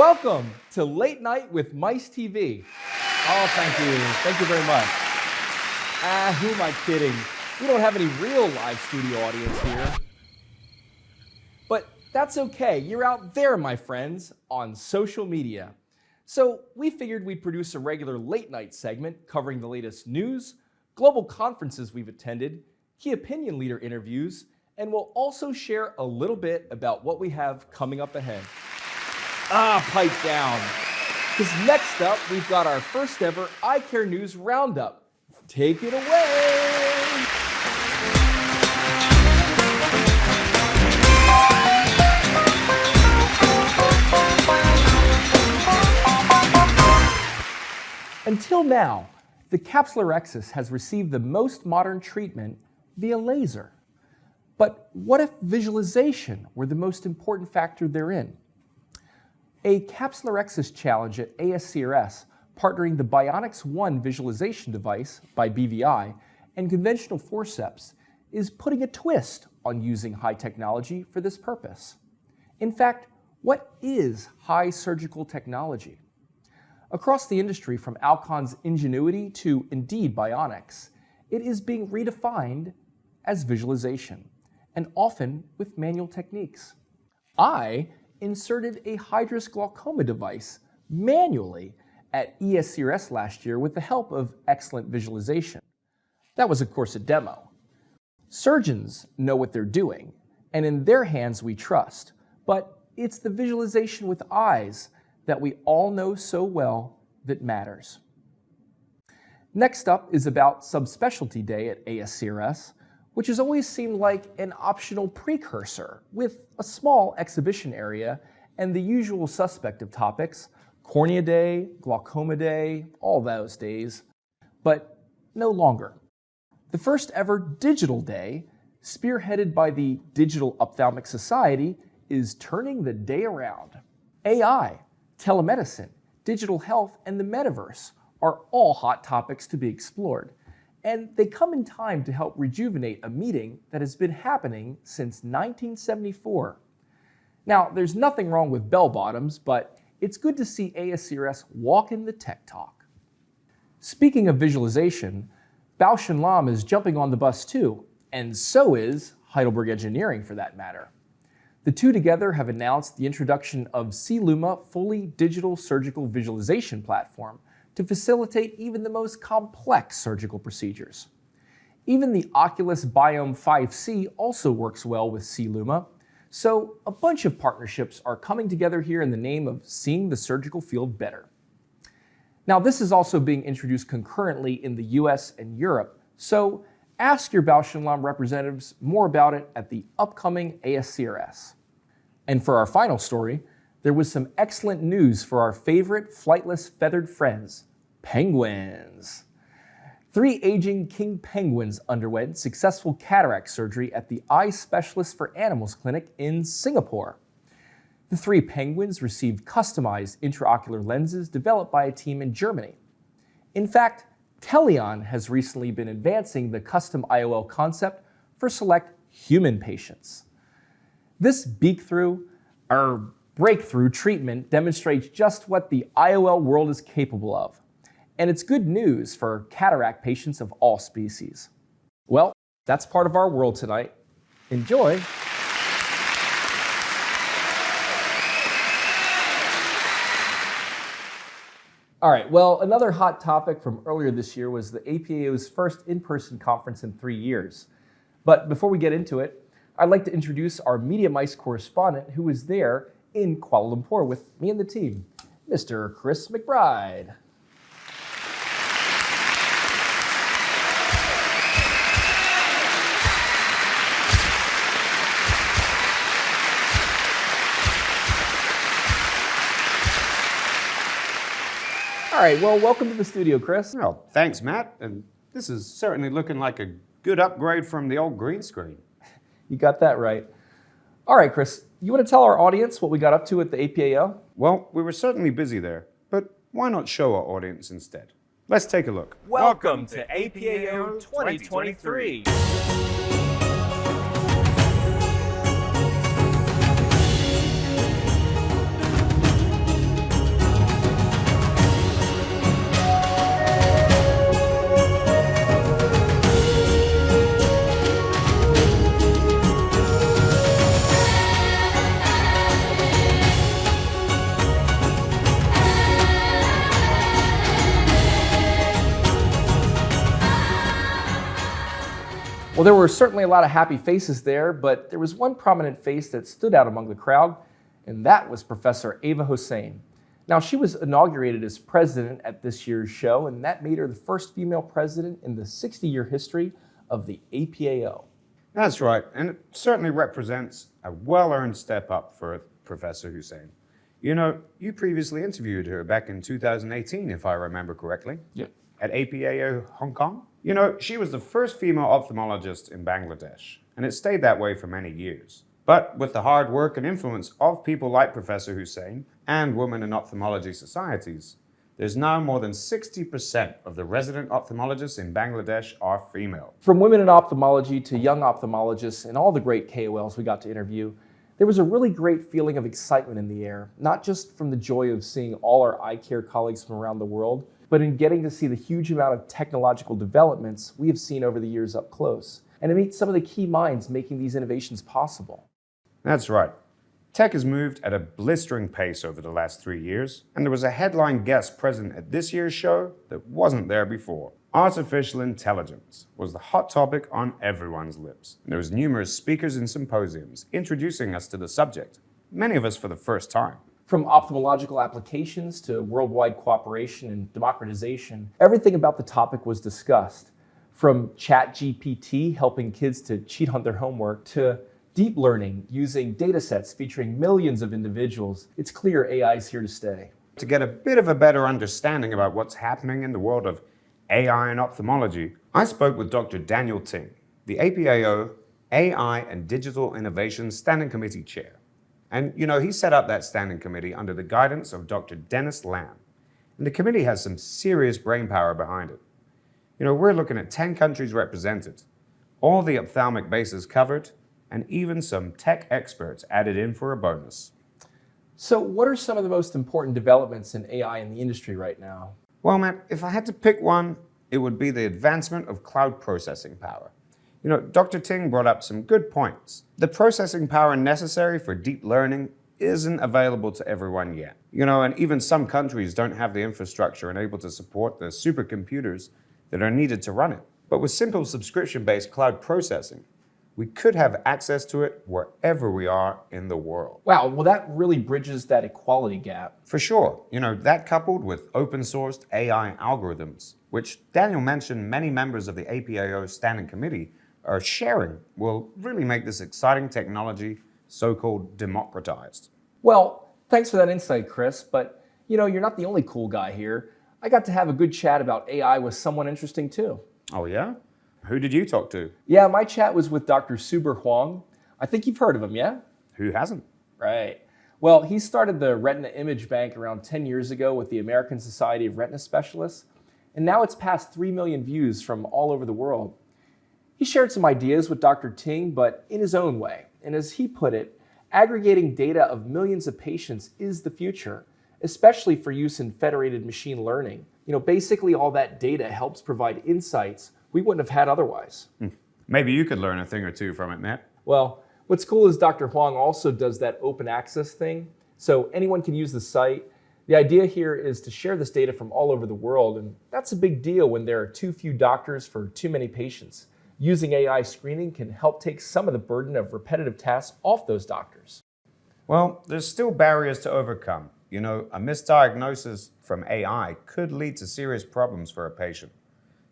Welcome to Late Night with Mice TV. Oh, thank you. Thank you very much. Who am I kidding? We don't have any real live studio audience here. But that's okay. You're out there, my friends, on social media. So we figured we'd produce a regular late night segment covering the latest news, global conferences we've attended, key opinion leader interviews, and we'll also share a little bit about what we have coming up ahead. Pipe down. Because next up, we've got our first ever iCare News Roundup. Take it away. Until now, the capsulorhexis has received the most modern treatment via laser. But what if visualization were the most important factor therein? A capsulorhexis challenge at ASCRS, partnering the Bionics 1 visualization device by BVI and conventional forceps, is putting a twist on using high technology for this purpose. In fact, what is high surgical technology? Across the industry, from Alcon's Ingenuity to Indeed Bionics, it is being redefined as visualization, and often with manual techniques. I inserted a hydrous glaucoma device manually at ESCRS last year with the help of excellent visualization. That was, of course, a demo. Surgeons know what they're doing, and in their hands we trust, but it's the visualization with eyes that we all know so well that matters. Next up is about Subspecialty Day at ASCRS, which has always seemed like an optional precursor with a small exhibition area and the usual suspect of topics, Cornea Day, Glaucoma Day, all those days, but no longer. The first ever digital day, spearheaded by the Digital Ophthalmic Society, is turning the day around. AI, telemedicine, digital health, and the metaverse are all hot topics to be explored. And they come in time to help rejuvenate a meeting that has been happening since 1974. Now, there's nothing wrong with bell bottoms, but it's good to see ASCRS walking the tech talk. Speaking of visualization, Bausch & Lomb is jumping on the bus too, and so is Heidelberg Engineering for that matter. The two together have announced the introduction of SILMO fully digital surgical visualization platform to facilitate even the most complex surgical procedures. Even the Oculus Biome 5C also works well with SILMO, so a bunch of partnerships are coming together here in the name of seeing the surgical field better. Now, this is also being introduced concurrently in the US and Europe, so ask your Bausch & Lomb representatives more about it at the upcoming ASCRS. And for our final story, there was some excellent news for our favorite flightless feathered friends, penguins. 3 aging king penguins underwent successful cataract surgery at the Eye Specialist for Animals Clinic in Singapore. The 3 penguins received customized intraocular lenses developed by a team in Germany. In fact, Teleon has recently been advancing the custom IOL concept for select human patients. This breakthrough treatment demonstrates just what the IOL world is capable of. And it's good news for cataract patients of all species. Well, that's part of our world tonight. Enjoy. All right, well, another hot topic from earlier this year was the APAO's first in-person conference in 3 years. But before we get into it, I'd like to introduce our Media Mice correspondent who was there in Kuala Lumpur with me and the team, Mr. Chris McBride. All right, well, welcome to the studio, Chris. Well, thanks, Matt. And this is certainly looking like a good upgrade from the old green screen. You got that right. All right, Chris, you want to tell our audience what we got up to at the APAO? Well, we were certainly busy there, but why not show our audience instead? Let's take a look. Welcome to APAO 2023. Well, there were certainly a lot of happy faces there, but there was one prominent face that stood out among the crowd, and that was Professor Ava Hossein. Now, she was inaugurated as president at this year's show, and that made her the first female president in the 60-year history of the APAO. That's right, and it certainly represents a well-earned step up for Professor Hussein. You know, you previously interviewed her back in 2018, if I remember correctly. Yep. At APAO Hong Kong. You know, she was the first female ophthalmologist in Bangladesh, and it stayed that way for many years. But with the hard work and influence of people like Professor Hussein and women in ophthalmology societies, there's now more than 60% of the resident ophthalmologists in Bangladesh are female. From women in ophthalmology to young ophthalmologists and all the great KOLs we got to interview, there was a really great feeling of excitement in the air, not just from the joy of seeing all our iCare colleagues from around the world, but in getting to see the huge amount of technological developments we have seen over the years up close, and to meet some of the key minds making these innovations possible. That's right. Tech has moved at a blistering pace over the last 3 years, and there was a headline guest present at this year's show that wasn't there before. Artificial intelligence was the hot topic on everyone's lips. There was numerous speakers and symposiums introducing us to the subject, many of us for the first time. From ophthalmological applications to worldwide cooperation and democratization, everything about the topic was discussed. From ChatGPT helping kids to cheat on their homework to deep learning using data sets featuring millions of individuals, it's clear AI is here to stay. To get a bit of a better understanding about what's happening in the world of AI and ophthalmology, I spoke with Dr. Daniel Ting, the APAO AI and Digital Innovation Standing Committee Chair. And, you know, he set up that standing committee under the guidance of Dr. Dennis Lam. And the committee has some serious brainpower behind it. You know, we're looking at 10 countries represented, all the ophthalmic bases covered, and even some tech experts added in for a bonus. So what are some of the most important developments in AI in the industry right now? Well, Matt, if I had to pick one, it would be the advancement of cloud processing power. You know, Dr. Ting brought up some good points. The processing power necessary for deep learning isn't available to everyone yet. You know, and even some countries don't have the infrastructure and able to support the supercomputers that are needed to run it. But with simple subscription-based cloud processing, we could have access to it wherever we are in the world. Wow, well that really bridges that equality gap. For sure. You know, that coupled with open sourced AI algorithms, which Daniel mentioned many members of the APAO Standing Committee are sharing, will really make this exciting technology so-called democratized. Well, thanks for that insight, Chris, but you know, you're not the only cool guy here. I got to have a good chat about AI with someone interesting too. Oh yeah? Who did you talk to? Yeah, my chat was with Dr. Suber Huang. I think you've heard of him, yeah? Who hasn't? Right. Well, he started the Retina Image Bank around 10 years ago with the American Society of Retina Specialists, and now it's passed 3 million views from all over the world. He shared some ideas with Dr. Ting, but in his own way. And as he put it, aggregating data of millions of patients is the future, especially for use in federated machine learning. You know, basically all that data helps provide insights we wouldn't have had otherwise. Maybe you could learn a thing or two from it, Matt. Well, what's cool is Dr. Huang also does that open access thing, so anyone can use the site. The idea here is to share this data from all over the world, and that's a big deal when there are too few doctors for too many patients. Using AI screening can help take some of the burden of repetitive tasks off those doctors. Well, there's still barriers to overcome. You know, a misdiagnosis from AI could lead to serious problems for a patient.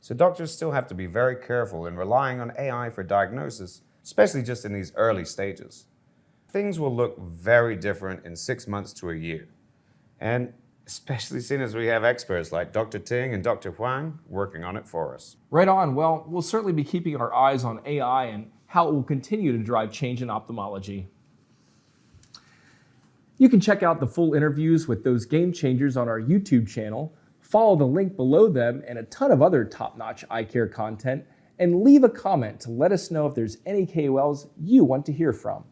So doctors still have to be very careful in relying on AI for diagnosis, especially just in these early stages. Things will look very different in 6 months to a year. And especially seeing as we have experts like Dr. Ting and Dr. Huang working on it for us. Right on. Well, we'll certainly be keeping our eyes on AI and how it will continue to drive change in ophthalmology. You can check out the full interviews with those game changers on our YouTube channel, follow the link below them and a ton of other top-notch iCare content, and leave a comment to let us know if there's any KOLs you want to hear from.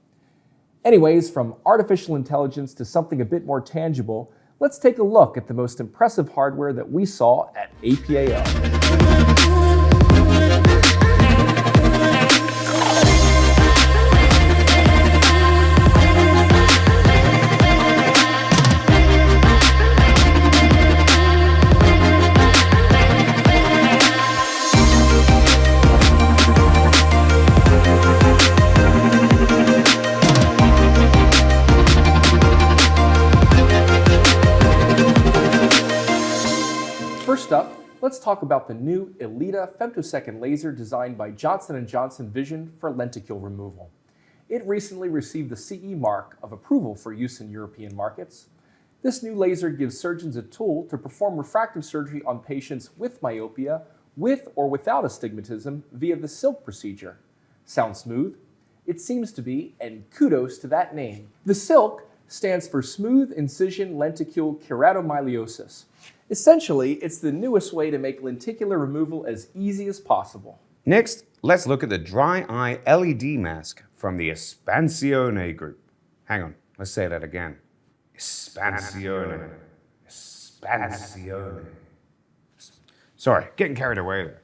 Anyways, from artificial intelligence to something a bit more tangible, let's take a look at the most impressive hardware that we saw at APAO. talk about the new Elita femtosecond laser designed by Johnson & Johnson Vision for lenticule removal. It recently received the CE mark of approval for use in European markets. This new laser gives surgeons a tool to perform refractive surgery on patients with myopia, with or without astigmatism, via the Silk procedure. Sounds smooth? It seems to be, and kudos to that name. The Silk stands for Smooth Incision Lenticule Keratomyeliosis. Essentially, it's the newest way to make lenticular removal as easy as possible. Next, let's look at the dry eye LED mask from the Espansione group. Hang on, let's say that again. Espansione. Espansione. Sorry, getting carried away there.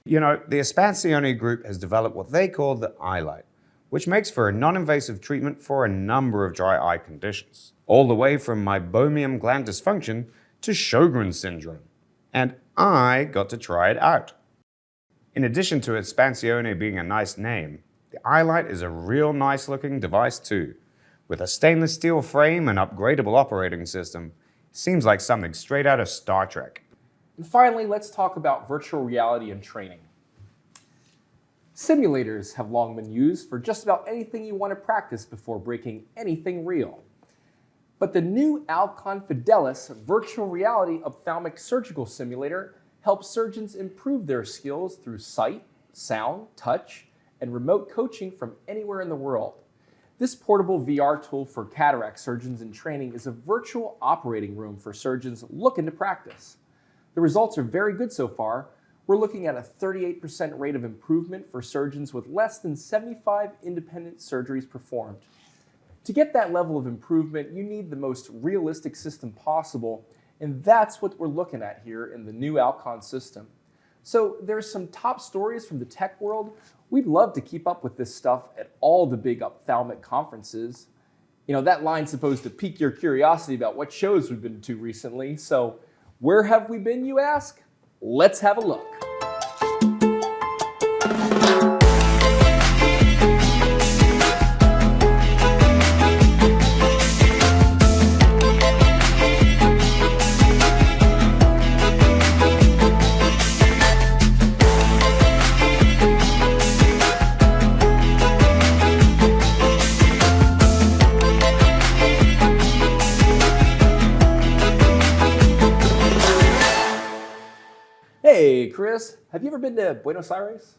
You know, the Espansione group has developed what they call the iLight, which makes for a non-invasive treatment for a number of dry eye conditions, all the way from meibomian gland dysfunction to Sjogren's syndrome. And I got to try it out. In addition to Espansione being a nice name, the iLight is a real nice looking device too. With a stainless steel frame and upgradable operating system, it seems like something straight out of Star Trek. And finally, let's talk about virtual reality and training. Simulators have long been used for just about anything you want to practice before breaking anything real. But the new Alcon Fidelis virtual reality ophthalmic surgical simulator helps surgeons improve their skills through sight, sound, touch, and remote coaching from anywhere in the world. This portable VR tool for cataract surgeons in training is a virtual operating room for surgeons looking to practice. The results are very good so far. We're looking at a 38% rate of improvement for surgeons with less than 75 independent surgeries performed. To get that level of improvement, you need the most realistic system possible, and that's what we're looking at here in the new Alcon system. So there's some top stories from the tech world. We'd love to keep up with this stuff at all the big ophthalmic conferences. You know, that line's supposed to pique your curiosity about what shows we've been to recently. So where have we been, you ask? Let's have a look. Hey, Chris, have you ever been to Buenos Aires?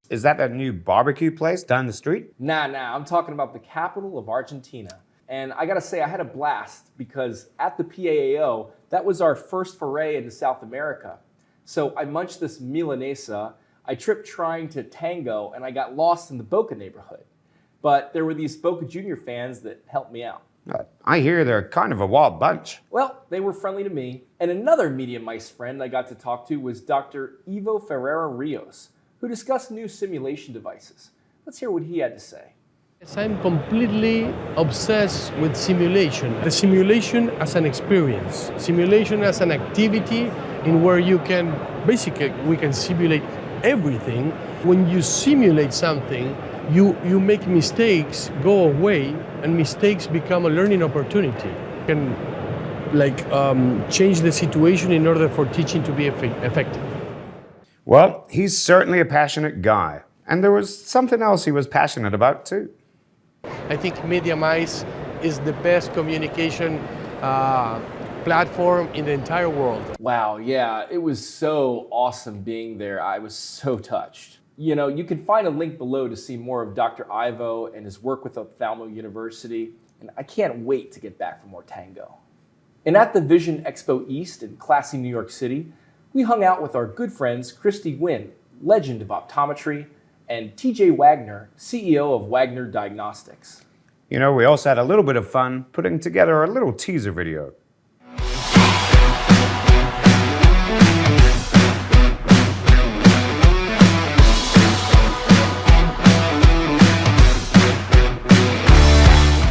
Is that new barbecue place down the street? Nah, I'm talking about the capital of Argentina. And I gotta say, I had a blast because at the PAAO, that was our first foray into South America. So I munched this milanesa, I tripped trying to tango, and I got lost in the Boca neighborhood. But there were these Boca Junior fans that helped me out. I hear they're kind of a wild bunch. Well, they were friendly to me. And another medium mice friend I got to talk to was Dr. Ivo Ferreira Rios, who discussed new simulation devices. Let's hear what he had to say. Yes, I'm completely obsessed with simulation. The simulation as an experience, simulation as an activity in where you can, basically, we can simulate everything. When you simulate something, you make mistakes go away, and mistakes become a learning opportunity. You can change the situation in order for teaching to be effective. Well, he's certainly a passionate guy. And there was something else he was passionate about too. I think MediaMice is the best communication platform in the entire world. Wow, yeah, it was so awesome being there. I was so touched. You know, you can find a link below to see more of Dr. Ivo and his work with Ophthalmo University, and I can't wait to get back for more tango. And at the Vision Expo East in classy New York City, we hung out with our good friends Christy Nguyen, legend of optometry, and TJ Wagner, CEO of Wagner Diagnostics. You know, we also had a little bit of fun putting together a little teaser video.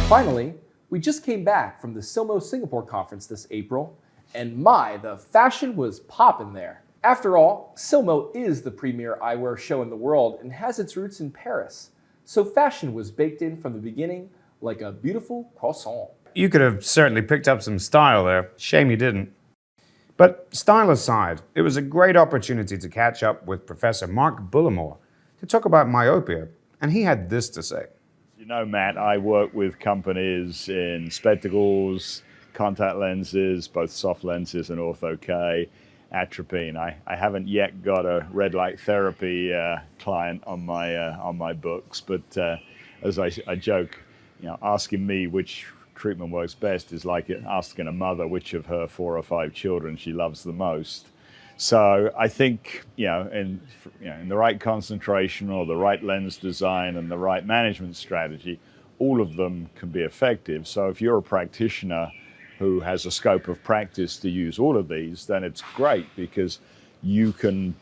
Finally, we just came back from the SILMO Singapore conference this April, and the fashion was poppin' there. After all, SILMO is the premier eyewear show in the world and has its roots in Paris, so fashion was baked in from the beginning like a beautiful croissant. You could have certainly picked up some style there. Shame you didn't. But style aside, it was a great opportunity to catch up with Professor Mark Bullimore to talk about myopia, and he had this to say. You know, Matt, I work with companies in spectacles, contact lenses, both soft lenses and ortho-K, atropine. I haven't yet got a red light therapy client on my books, but as I joke, asking me which treatment works best is like asking a mother which of her 4 or 5 children she loves the most. So I think in the right concentration or the right lens design and the right management strategy, all of them can be effective. So if you're a practitioner who has a scope of practice to use all of these, then it's great because you can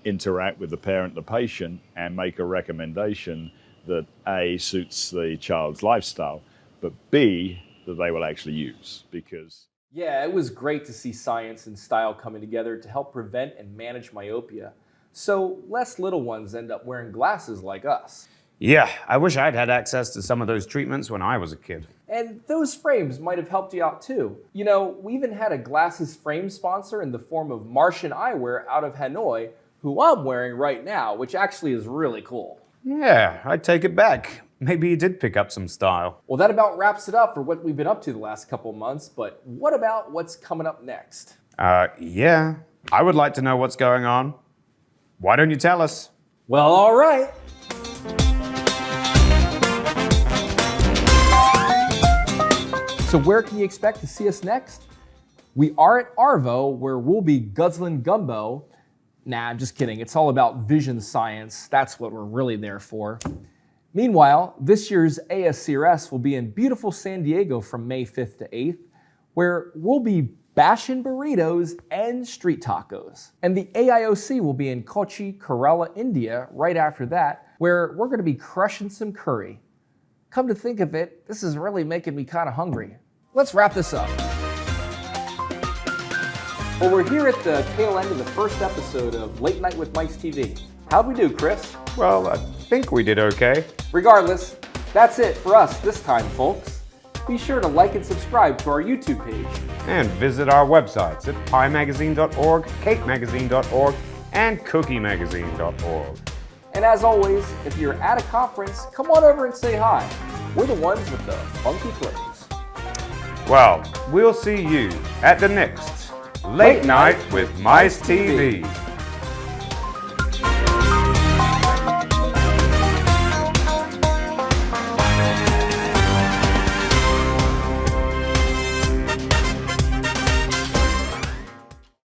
interact with the parent, the patient, and make a recommendation that A, suits the child's lifestyle, but B, that they will actually use. Because Yeah, it was great to see science and style coming together to help prevent and manage myopia, so less little ones end up wearing glasses like us. Yeah, I wish I'd had access to some of those treatments when I was a kid. And those frames might have helped you out too. We even had a glasses frame sponsor in the form of Martian Eyewear out of Hanoi, who I'm wearing right now, which actually is really cool. Yeah, I take it back. Maybe you did pick up some style. Well, that about wraps it up for what we've been up to the last couple months, but what about what's coming up next? Yeah, I would like to know what's going on. Why don't you tell us? Well, all right. So where can you expect to see us next? We are at Arvo, where we'll be guzzling gumbo. Nah, I'm just kidding. It's all about vision science. That's what we're really there for. Meanwhile, this year's ASCRS will be in beautiful San Diego from May 5th to 8th, where we'll be bashing burritos and street tacos. And the AIOC will be in Kochi, Kerala, India right after that, where we're going to be crushing some curry. Come to think of it, this is really making me kind of hungry. Let's wrap this up. Well, we're here at the tail end of the first episode of Late Night with Mike's TV. How'd we do, Chris? Well, I think we did okay. Regardless, that's it for us this time, folks. Be sure to like and subscribe to our YouTube page. And visit our websites at piemagazine.org, cakemagazine.org, and cookiemagazine.org. And as always, if you're at a conference, come on over and say hi. We're the ones with the funky clothes. Well, we'll see you at the next Late Night with Mice TV.